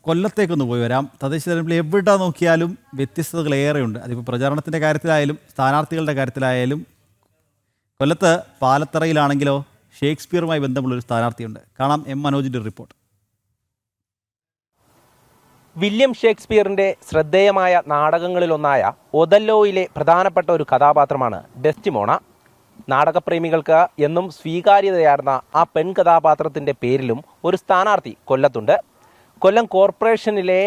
കൊല്ലത്തേക്കൊന്ന് പോയി വരാം. തദ്ദേശ തെരഞ്ഞെടുപ്പിൽ എവിടെ നോക്കിയാലും വ്യത്യസ്തതകൾ ഏറെയുണ്ട്. അതിപ്പോൾ പ്രചാരണത്തിൻ്റെ കാര്യത്തിലായാലും സ്ഥാനാർത്ഥികളുടെ കാര്യത്തിലായാലും. കൊല്ലത്ത് പാലത്തറയിലാണെങ്കിലോ ഷേക്സ്പിയറുമായി ബന്ധമുള്ളൊരു സ്ഥാനാർത്ഥിയുണ്ട്. കാണാം എം മനോജിൻ്റെ റിപ്പോർട്ട്. വില്യം ഷേക്സ്പിയറിൻ്റെ ശ്രദ്ധേയമായ നാടകങ്ങളിലൊന്നായ ഒഥല്ലോയിലെ പ്രധാനപ്പെട്ട ഒരു കഥാപാത്രമാണ് ഡെസ്റ്റിമോണ. നാടകപ്രേമികൾക്ക് എന്നും സ്വീകാര്യതയാർന്ന ആ പെൺ കഥാപാത്രത്തിൻ്റെ പേരിലും ഒരു സ്ഥാനാർത്ഥി കൊല്ലത്തുണ്ട്. കൊല്ലം കോർപ്പറേഷനിലെ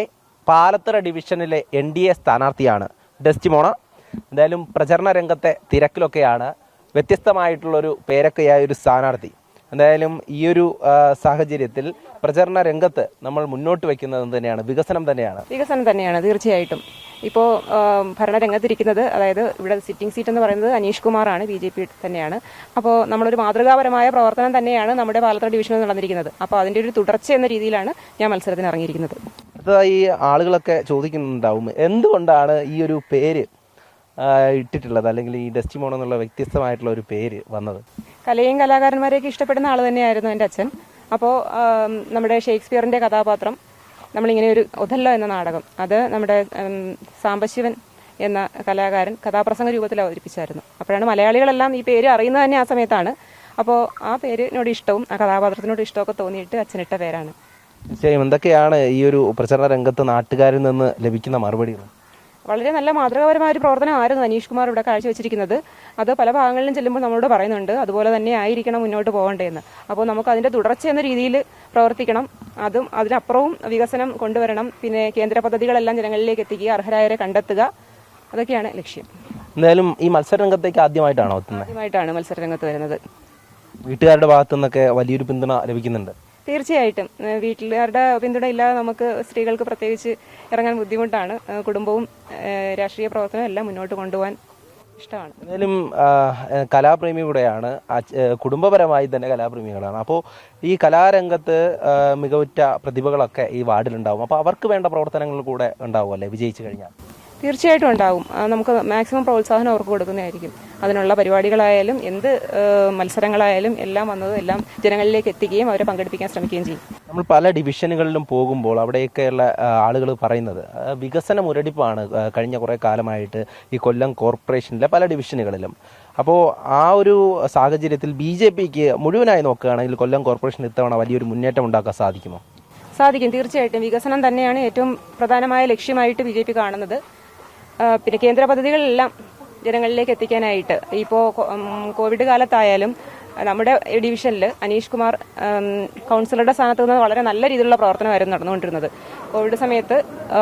പാലത്തറ ഡിവിഷനിലെ NDA സ്ഥാനാർത്ഥിയാണ് ഡെസ്റ്റിമോണ. എന്തായാലും പ്രചരണ രംഗത്തെ തിരക്കിലൊക്കെയാണ് വ്യത്യസ്തമായിട്ടുള്ളൊരു പേരൊക്കെയായ ഒരു സ്ഥാനാർത്ഥി. എന്തായാലും ഈ ഒരു സാഹചര്യത്തിൽ പ്രചരണ രംഗത്ത് നമ്മൾ മുന്നോട്ട് വയ്ക്കുന്നത് തന്നെയാണ് വികസനം തന്നെയാണ് തീർച്ചയായിട്ടും. ഇപ്പോൾ ഭരണരംഗത്തിരിക്കുന്നത്, അതായത് ഇവിടെ സിറ്റിംഗ് സീറ്റ് എന്ന് പറയുന്നത് അനീഷ് കുമാറാണ്, BJP തന്നെയാണ്. അപ്പോൾ നമ്മളൊരു മാതൃകാപരമായ പ്രവർത്തനം തന്നെയാണ് നമ്മുടെ പാലത്തറ ഡിവിഷനിൽ നടന്നിരിക്കുന്നത്. അപ്പോൾ അതിൻ്റെ ഒരു തുടർച്ച എന്ന രീതിയിലാണ് ഞാൻ മത്സരത്തിന് ഇറങ്ങിയിരിക്കുന്നത്. ഈ ആളുകളൊക്കെ ചോദിക്കുന്നുണ്ടാവും, എന്തുകൊണ്ടാണ് ഈ ഒരു പേര് ഇട്ടിട്ടുള്ളത്, അല്ലെങ്കിൽ ഈ ഡെസ്റ്റിമോണ എന്നുള്ള വ്യത്യസ്തമായിട്ടുള്ള ഒരു പേര് വന്നത്? കലയും കലാകാരന്മാരെയൊക്കെ ഇഷ്ടപ്പെടുന്ന ആൾ തന്നെയായിരുന്നു എൻ്റെ അച്ഛൻ. അപ്പോൾ നമ്മുടെ ഷേക്സ്പിയറിൻ്റെ കഥാപാത്രം, നമ്മളിങ്ങനെ ഒരു ഒഥല്ലോ എന്ന നാടകം, അത് നമ്മുടെ സാംബശിവൻ എന്ന കലാകാരൻ കഥാപ്രസംഗ രൂപത്തിൽ അവതരിപ്പിച്ചായിരുന്നു. അപ്പോഴാണ് മലയാളികളെല്ലാം ഈ പേര് അറിയുന്നത് തന്നെ ആ സമയത്താണ്. അപ്പോൾ ആ പേരിനോട് ഇഷ്ടവും ആ കഥാപാത്രത്തിനോട് ഇഷ്ടമൊക്കെ തോന്നിയിട്ട് അച്ഛനിട്ട പേരാണ്. എന്തൊക്കെയാണ് ഈ ഒരു പ്രചരണ രംഗത്ത് നാട്ടുകാരിൽ നിന്ന് ലഭിക്കുന്ന മറുപടികൾ? വളരെ നല്ല മാതൃകാപരമായ ഒരു പ്രവർത്തനമായിരുന്നു അനീഷ് കുമാർ ഇവിടെ കാഴ്ചവെച്ചിരിക്കുന്നത്. അത് പല ഭാഗങ്ങളിലും ചെല്ലുമ്പോൾ നമ്മളോട് പറയുന്നുണ്ട്, അതുപോലെ തന്നെ ആയിരിക്കണം മുന്നോട്ട് പോകേണ്ടതെന്ന്. അപ്പോൾ നമുക്ക് അതിൻ്റെ തുടർച്ച എന്ന രീതിയിൽ പ്രവർത്തിക്കണം. അതും അതിനപ്പുറവും വികസനം കൊണ്ടുവരണം. പിന്നെ കേന്ദ്ര പദ്ധതികളെല്ലാം ജനങ്ങളിലേക്ക് എത്തിക്കുക, അർഹരായവരെ കണ്ടെത്തുക, അതൊക്കെയാണ് ലക്ഷ്യം. എന്തായാലും ഈ മത്സരരംഗത്തേക്ക് ആദ്യമായിട്ടാണ് മത്സരരംഗത്ത് വരുന്നത്. വീട്ടുകാരുടെ ഭാഗത്തു നിന്നൊക്കെ വലിയൊരു പിന്തുണ ലഭിക്കുന്നുണ്ട്. തീർച്ചയായിട്ടും വീട്ടുകാരുടെ പിന്തുണ ഇല്ലാതെ നമുക്ക് സ്ത്രീകൾക്ക് പ്രത്യേകിച്ച് ഇറങ്ങാൻ ബുദ്ധിമുട്ടാണ്. കുടുംബവും രാഷ്ട്രീയ പ്രവർത്തനവും എല്ലാം മുന്നോട്ട് കൊണ്ടുപോകാൻ ഇഷ്ടമാണ്. എന്തായാലും കലാപ്രേമി കൂടെയാണ്, കുടുംബപരമായി തന്നെ കലാപ്രേമികളാണ്. അപ്പോൾ ഈ കലാരംഗത്ത് മികവുറ്റ പ്രതിഭകളൊക്കെ ഈ വാർഡിലുണ്ടാവും. അപ്പോൾ അവർക്ക് വേണ്ട പ്രവർത്തനങ്ങൾ കൂടെ ഉണ്ടാവും അല്ലേ വിജയിച്ചു കഴിഞ്ഞാൽ? തീർച്ചയായിട്ടും ഉണ്ടാവും. നമുക്ക് മാക്സിമം പ്രോത്സാഹനം അവർക്ക് കൊടുക്കുന്നതായിരിക്കും. അതിനുള്ള പരിപാടികളായാലും എന്ത് മത്സരങ്ങളായാലും എല്ലാം എല്ലാം ജനങ്ങളിലേക്ക് എത്തിക്കുകയും അവരെ പങ്കെടുപ്പിക്കാൻ ശ്രമിക്കുകയും ചെയ്യും. നമ്മൾ പല ഡിവിഷനുകളിലും പോകുമ്പോൾ അവിടെയൊക്കെയുള്ള ആളുകൾ പറയുന്നത് വികസന മുരടിപ്പാണ് കഴിഞ്ഞ കുറേ കാലമായിട്ട് ഈ കൊല്ലം കോർപ്പറേഷനിലെ പല ഡിവിഷനുകളിലും. അപ്പോൾ ആ ഒരു സാഹചര്യത്തിൽ BJPക്ക് മുഴുവനായി നോക്കുകയാണെങ്കിൽ കൊല്ലം കോർപ്പറേഷൻ ഇത്തവണ വലിയൊരു മുന്നേറ്റം ഉണ്ടാക്കാൻ സാധിക്കുമോ? സാധിക്കും, തീർച്ചയായിട്ടും. വികസനം തന്നെയാണ് ഏറ്റവും പ്രധാനമായ ലക്ഷ്യമായിട്ട് BJP കാണുന്നത്. പിന്നെ കേന്ദ്ര പദ്ധതികളെല്ലാം ജനങ്ങളിലേക്ക് എത്തിക്കാനായിട്ട് ഇപ്പോൾ കോവിഡ് കാലത്തായാലും നമ്മുടെ ഡിവിഷനിൽ അനീഷ് കുമാർ കൗൺസിലറുടെ സ്ഥാനത്ത് നിന്ന് വളരെ നല്ല രീതിയിലുള്ള പ്രവർത്തനമായിരുന്നു നടന്നുകൊണ്ടിരുന്നത്. കോവിഡ് സമയത്ത്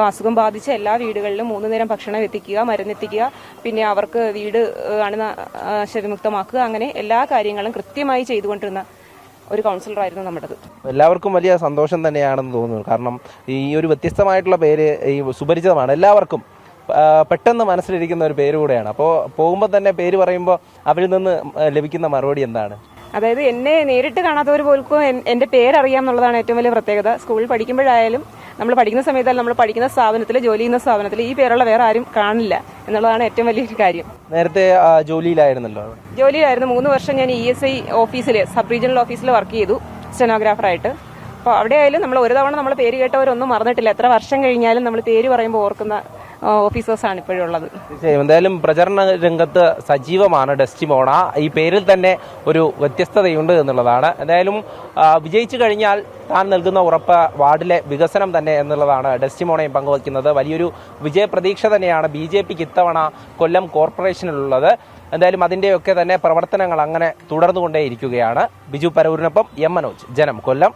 അസുഖം ബാധിച്ച എല്ലാ വീടുകളിലും 3 നേരം ഭക്ഷണം എത്തിക്കുക, മരുന്നെത്തിക്കുക, പിന്നെ അവർക്ക് വീട് അണുവിമുക്തമാക്കുക, അങ്ങനെ എല്ലാ കാര്യങ്ങളും കൃത്യമായി ചെയ്തുകൊണ്ടിരുന്ന ഒരു കൗൺസിലറായിരുന്നു നമ്മുടേത്. എല്ലാവർക്കും വലിയ സന്തോഷം തന്നെയാണെന്ന് തോന്നുന്നു. കാരണം ഈ ഒരു വ്യത്യസ്തമായിട്ടുള്ള പേര് ഈ സുപരിചിതമാണ്, എല്ലാവർക്കും പെട്ടെന്ന് മനസ്സിലിരിക്കുന്ന ഒരു പേര് കൂടെയാണ്. അപ്പോൾ പോകുമ്പോൾ തന്നെ പേര് പറയുമ്പോൾ അവരിൽ നിന്ന് ലഭിക്കുന്ന മറുപടി എന്താണ്? അതായത് എന്നെ നേരിട്ട് കാണാത്തവർ പോലും എൻ്റെ പേരറിയാം എന്നുള്ളതാണ് ഏറ്റവും വലിയ പ്രത്യേകത. സ്കൂളിൽ പഠിക്കുമ്പോഴായാലും നമ്മൾ പഠിക്കുന്ന സമയത്തായാലും നമ്മൾ പഠിക്കുന്ന സ്ഥാപനത്തിൽ, ജോലി ചെയ്യുന്ന സ്ഥാപനത്തിൽ ഈ പേരുള്ള വേറെ ആരും കാണില്ല എന്നുള്ളതാണ് ഏറ്റവും വലിയൊരു കാര്യം. നേരത്തെ ജോലിയിലായിരുന്നു. 3 വർഷം ഞാൻ ESI ഓഫീസിൽ, സബ് റീജിയണൽ ഓഫീസിൽ വർക്ക് ചെയ്തു സ്റ്റെനോഗ്രാഫറായിട്ട്. അപ്പോൾ അവിടെ ആയാലും നമ്മൾ ഒരു തവണ നമ്മൾ പേര് കേട്ടവരൊന്നും മറന്നിട്ടില്ല. എത്ര വർഷം കഴിഞ്ഞാലും നമ്മൾ പേര് പറയുമ്പോൾ ഓർക്കുന്ന ഓഫീസേഴ്സാണ് ഇപ്പോഴും ഉള്ളത്. എന്തായാലും പ്രചരണ രംഗത്ത് സജീവമാണ് ഡെസ്റ്റിമോണ. ഈ പേരിൽ തന്നെ ഒരു വ്യത്യസ്തതയുണ്ട് എന്നുള്ളതാണ്. എന്തായാലും വിജയിച്ചു കഴിഞ്ഞാൽ താൻ നൽകുന്ന ഉറപ്പ് വാർഡിലെ വികസനം തന്നെ എന്നുള്ളതാണ് ഡെസ്റ്റിമോണയും പങ്കുവയ്ക്കുന്നത്. വലിയൊരു വിജയപ്രതീക്ഷ തന്നെയാണ് BJPക്ക് ഇത്തവണ കൊല്ലം കോർപ്പറേഷനിലുള്ളത്. എന്തായാലും അതിൻ്റെയൊക്കെ തന്നെ പ്രവർത്തനങ്ങൾ അങ്ങനെ തുടർന്നുകൊണ്ടേയിരിക്കുകയാണ്. ബിജു പരൂരിനൊപ്പം M മനോജ്, ജനം, കൊല്ലം.